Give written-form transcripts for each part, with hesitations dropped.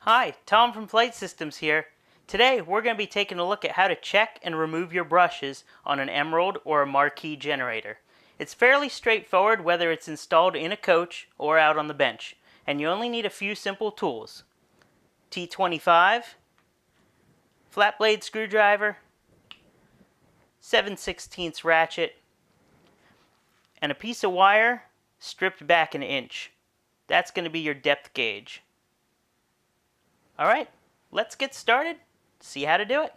Hi, Tom from Flight Systems here. Today we're going to be taking a look at how to check and remove your brushes on an Emerald or a Marquee generator. It's fairly straightforward whether it's installed in a coach or out on the bench, and you only need a few simple tools. T25, flat blade screwdriver, 7/16 ratchet, and a piece of wire stripped back an inch. That's going to be your depth gauge. Alright, let's get started, see how to do it.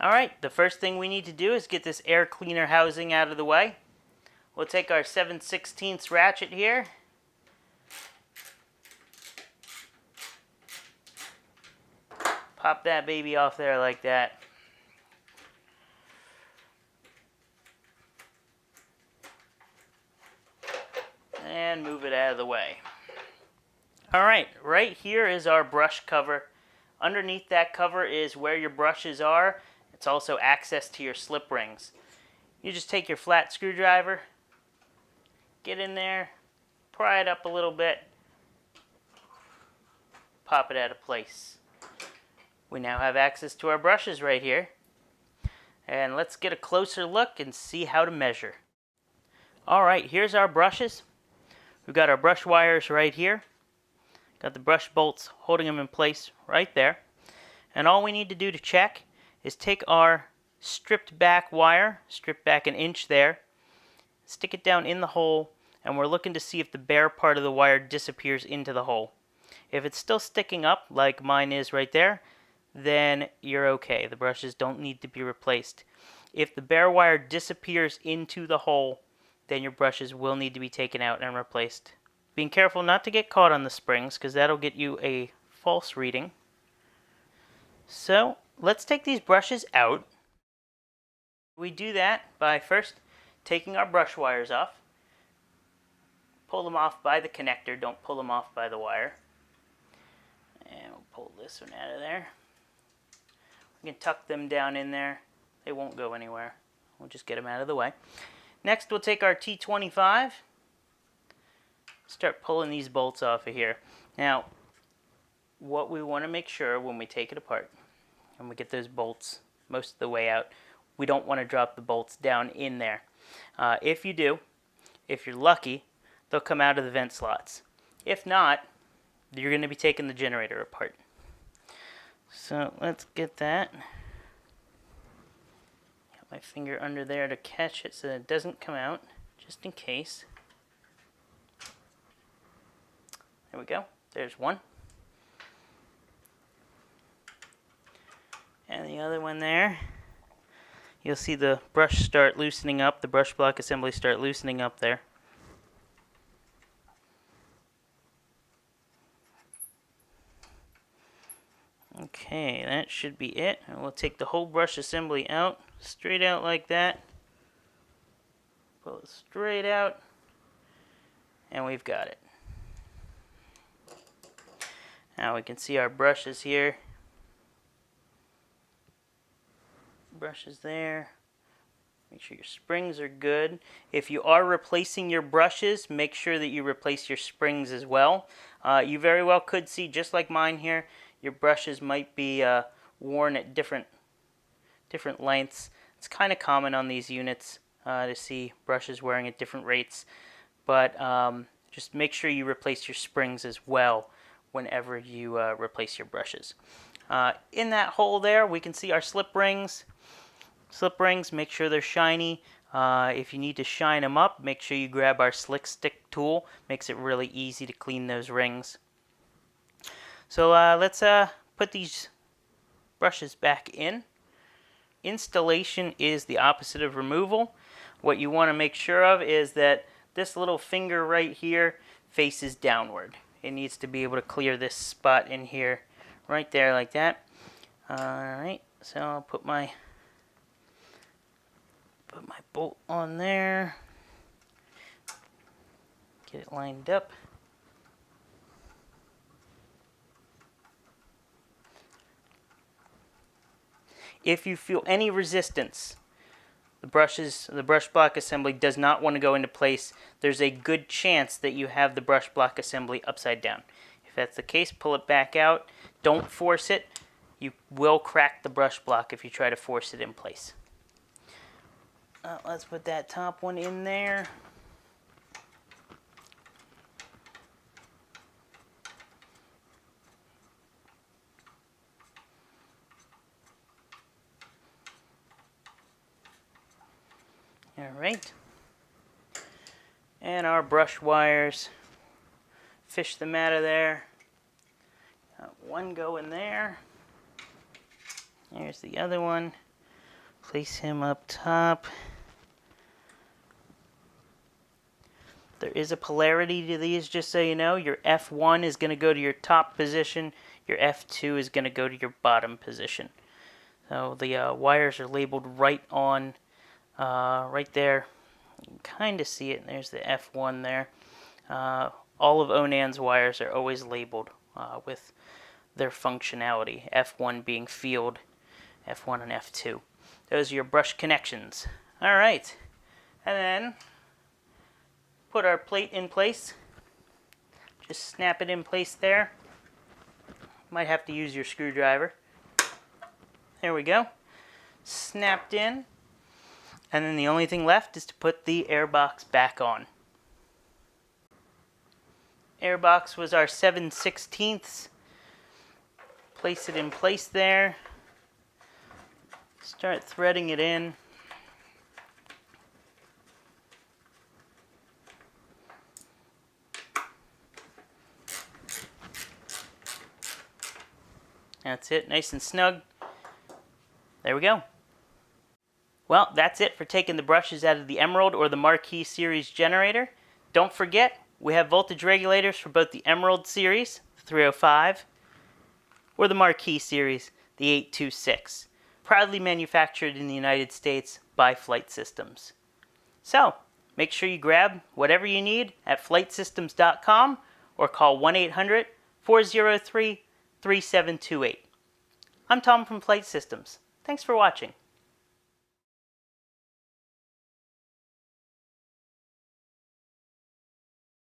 Alright, the first thing we need to do is get this air cleaner housing out of the way. We'll take our 7/16 ratchet here. Pop that baby off there like that. And move it out of the way. Alright, right here is our brush cover. Underneath that cover is where your brushes are. It's also access to your slip rings. You just take your flat screwdriver, get in there, pry it up a little bit, pop it out of place. We now have access to our brushes right here. And let's get a closer look and see how to measure. Alright, here's our brushes. We've got our brush wires right here. Got the brush bolts holding them in place right there. And all we need to do to check is take our stripped back wire, strip back an inch there, stick it down in the hole, and we're looking to see if the bare part of the wire disappears into the hole. If it's still sticking up, like mine is right there, then you're okay. The brushes don't need to be replaced. If the bare wire disappears into the hole, then your brushes will need to be taken out and replaced. Being careful not to get caught on the springs, because that'll get you a false reading. So let's take these brushes out. We do that by first taking our brush wires off. Pull them off by the connector, don't pull them off by the wire. And we'll pull this one out of there. We can tuck them down in there. They won't go anywhere. We'll just get them out of the way. Next we'll take our T25. Start pulling these bolts off of here. Now, what we want to make sure when we take it apart, and we get those bolts most of the way out, we don't want to drop the bolts down in there. If you do, if you're lucky, they'll come out of the vent slots. If not, you're going to be taking the generator apart. So let's get that. Got my finger under there to catch it so that it doesn't come out, just in case. There we go. There's one. And the other one there. You'll see the brush start loosening up, the brush block assembly start loosening up there. Okay, that should be it. And we'll take the whole brush assembly out, straight out like that. Pull it straight out. And we've got it. Now we can see our brushes here. Brushes there. Make sure your springs are good. If you are replacing your brushes, make sure that you replace your springs as well. You very well could see, just like mine here, your brushes might be worn at different lengths. It's kind of common on these units to see brushes wearing at different rates, but just make sure you replace your springs as well whenever you replace your brushes. In that hole there, we can see our slip rings. Slip rings, make sure they're shiny. If you need to shine them up, make sure you grab our slick stick tool. Makes it really easy to clean those rings. So let's put these brushes back in. Installation is the opposite of removal. What you want to make sure of is that this little finger right here faces downward. It needs to be able to clear this spot in here, right there like that. Alright, so I'll put my bolt on there. Get it lined up. If you feel any resistance, the brush block assembly does not want to go into place. There's a good chance that you have the brush block assembly upside down. If that's the case, pull it back out. Don't force it. You will crack the brush block if you try to force it in place. Let's put that top one in there. Alright. And our brush wires. Fish them out of there. One go in there. There's the other one. Place him up top. There is a polarity to these, just so you know. Your F1 is going to go to your top position. Your F2 is going to go to your bottom position. So the wires are labeled right on, right there. You can kind of see it. There's the F1 there. All of Onan's wires are always labeled with their functionality. F1 being field, F1 and F2. Those are your brush connections. Alright, and then put our plate in place. Just snap it in place there. Might have to use your screwdriver. There we go. Snapped in. And then the only thing left is to put the airbox back on. Airbox was our 7/16. Place it in place there. Start threading it in. That's it, nice and snug. There we go. Well, that's it for taking the brushes out of the Emerald or the Marquee Series generator. Don't forget, we have voltage regulators for both the Emerald Series, the 305, or the Marquee Series, the 826. Proudly manufactured in the United States by Flight Systems. So, make sure you grab whatever you need at flightsystems.com or call 1-800-403-3728. I'm Tom from Flight Systems. Thanks for watching.